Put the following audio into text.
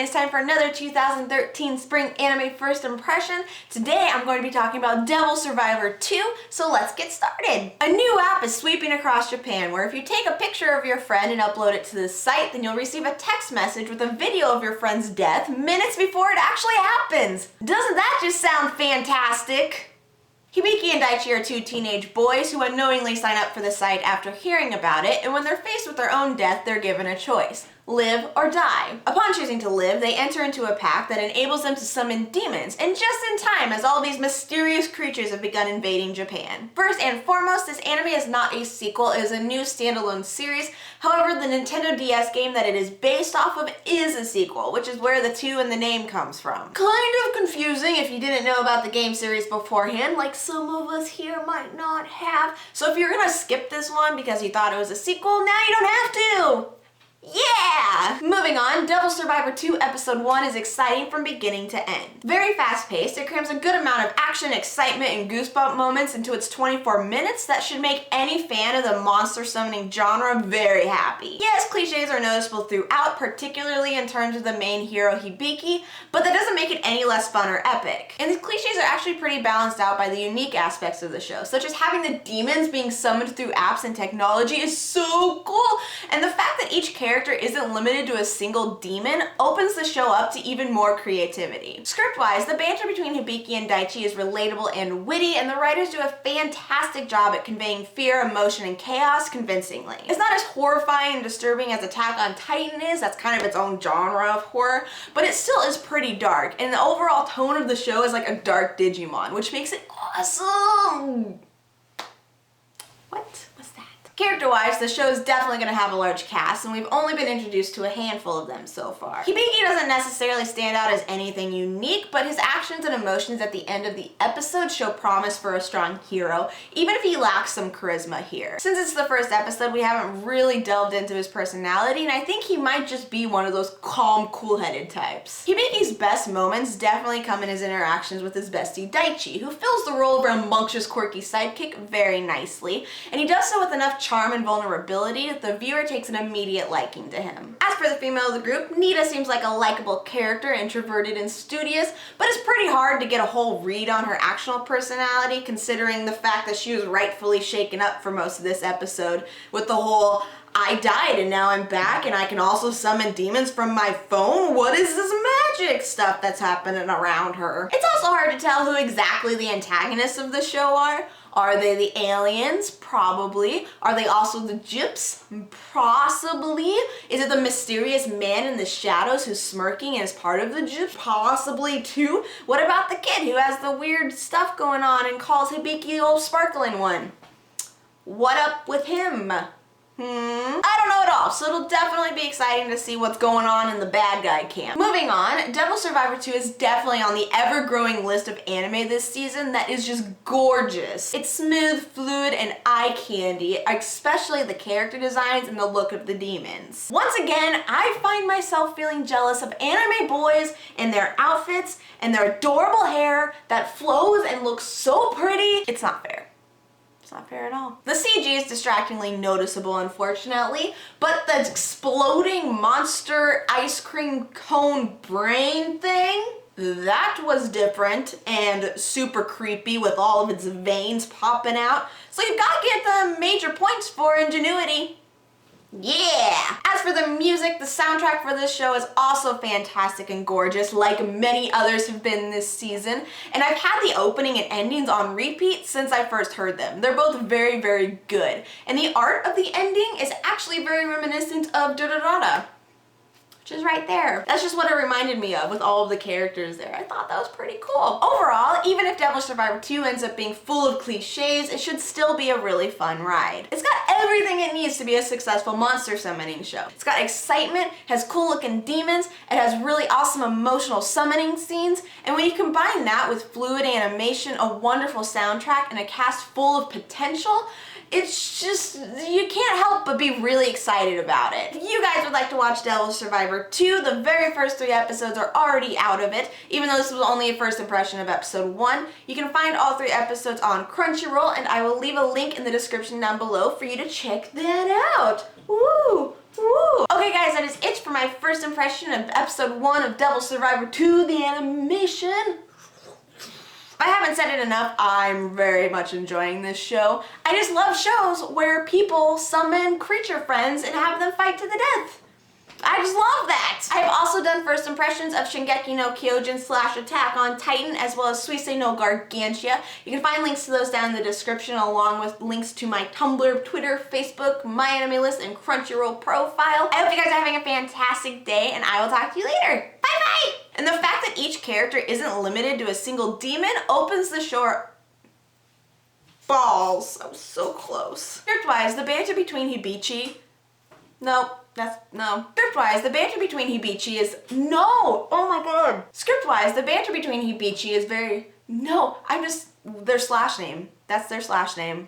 it's time for another 2013 Spring Anime First Impression. Today I'm going to be talking about Devil Survivor 2, so let's get started. A new app is sweeping across Japan where if you take a picture of your friend and upload it to the site, then you'll receive a text message with a video of your friend's death minutes before it actually happens. Doesn't that just sound fantastic? Hibiki and Daichi are two teenage boys who unknowingly sign up for the site after hearing about it, and when they're faced with their own death, they're given a choice. Live or die. Upon choosing to live, they enter into a pact that enables them to summon demons, and just in time as all these mysterious creatures have begun invading Japan. First and foremost, this anime is not a sequel, it is a new standalone series. However, the Nintendo DS game that it is based off of is a sequel, which is where the 2 in the name comes from. Kind of confusing if you didn't know about the game series beforehand, like some of us here might not have. So if you're gonna skip this one because you thought it was a sequel, now you don't have to! Yeah! Moving on, Devil Survivor 2 Episode 1 is exciting from beginning to end. Very fast-paced, it crams a good amount of action, excitement, and goosebump moments into its 24 minutes that should make any fan of the monster summoning genre very happy. Yes, cliches are noticeable throughout, particularly in terms of the main hero Hibiki, but that doesn't make it any less fun or epic. And the cliches are actually pretty balanced out by the unique aspects of the show, such as having the demons being summoned through apps and technology is so cool, and the fact that each character isn't limited to a single demon opens the show up to even more creativity. Script-wise, the banter between Hibiki and Daichi is relatable and witty, and the writers do a fantastic job at conveying fear, emotion, and chaos convincingly. It's not as horrifying and disturbing as Attack on Titan is, that's kind of its own genre of horror, but it still is pretty dark, and the overall tone of the show is like a dark Digimon, which makes it awesome! What? Character-wise, the show is definitely going to have a large cast, and we've only been introduced to a handful of them so far. Hibiki doesn't necessarily stand out as anything unique, but his actions and emotions at the end of the episode show promise for a strong hero, even if he lacks some charisma here. Since it's the first episode, we haven't really delved into his personality, and I think he might just be one of those calm, cool-headed types. Hibiki's best moments definitely come in his interactions with his bestie Daichi, who fills the role of a rambunctious, quirky sidekick very nicely, and he does so with enough charm and vulnerability that the viewer takes an immediate liking to him. As for the female of the group, Nita seems like a likable character, introverted and studious, but it's pretty hard to get a whole read on her actual personality considering the fact that she was rightfully shaken up for most of this episode with the whole I died and now I'm back and I can also summon demons from my phone? What is this magic stuff that's happening around her? It's also hard to tell who exactly the antagonists of the show are. Are they the aliens? Probably. Are they also the gyps? Possibly. Is it the mysterious man in the shadows who's smirking and is part of the gyps? Possibly too. What about the kid who has the weird stuff going on and calls Hibiki the old sparkling one? What up with him? I don't know at all, so it'll definitely be exciting to see what's going on in the bad guy camp. Moving on, Devil Survivor 2 is definitely on the ever-growing list of anime this season that is just gorgeous. It's smooth, fluid, and eye candy, especially the character designs and the look of the demons. Once again, I find myself feeling jealous of anime boys and their outfits and their adorable hair that flows and looks so pretty. It's not fair. It's not fair at all. The CG is distractingly noticeable, unfortunately, but the exploding monster ice cream cone brain thing, that was different and super creepy with all of its veins popping out. So you've got to get the major points for ingenuity. Yeah! As for the music, the soundtrack for this show is also fantastic and gorgeous, like many others have been this season, and I've had the opening and endings on repeat since I first heard them. They're both very, very good, and the art of the ending is actually very reminiscent of Durarara, which is right there. That's just what it reminded me of with all of the characters there. I thought that was pretty cool. Overall, even if Devil Survivor 2 ends up being full of cliches, it should still be a really fun ride. It's got everything it needs to be a successful monster summoning show. It's got excitement, has cool looking demons, it has really awesome emotional summoning scenes, and when you combine that with fluid animation, a wonderful soundtrack, and a cast full of potential, it's just, you can't help but be really excited about it. If you guys would like to watch Devil Survivor 2, the very first 3 episodes are already out of it, even though this was only a first impression of episode 1. You can find all 3 episodes on Crunchyroll, and I will leave a link in the description down below for you to check that out. Woo! Woo! Okay guys, that is it for my first impression of episode 1 of Devil Survivor 2, the animation. If I haven't said it enough, I'm very much enjoying this show. I just love shows where people summon creature friends and have them fight to the death. I just love that! I have also done first impressions of Shingeki no Kyojin / Attack on Titan, as well as Suisei no Gargantia. You can find links to those down in the description, along with links to my Tumblr, Twitter, Facebook, My Anime List, and Crunchyroll profile. I hope you guys are having a fantastic day, and I will talk to you later. Bye-bye! And the fact that each character isn't limited to a single demon opens the show... Balls. I was so close. Script-wise, the banter between Hibichi... No. Script-wise, the banter between Hibichi is... No! Oh my god! Script-wise, the banter between Hibichi is very... No, I'm just... Their slash name. That's their slash name.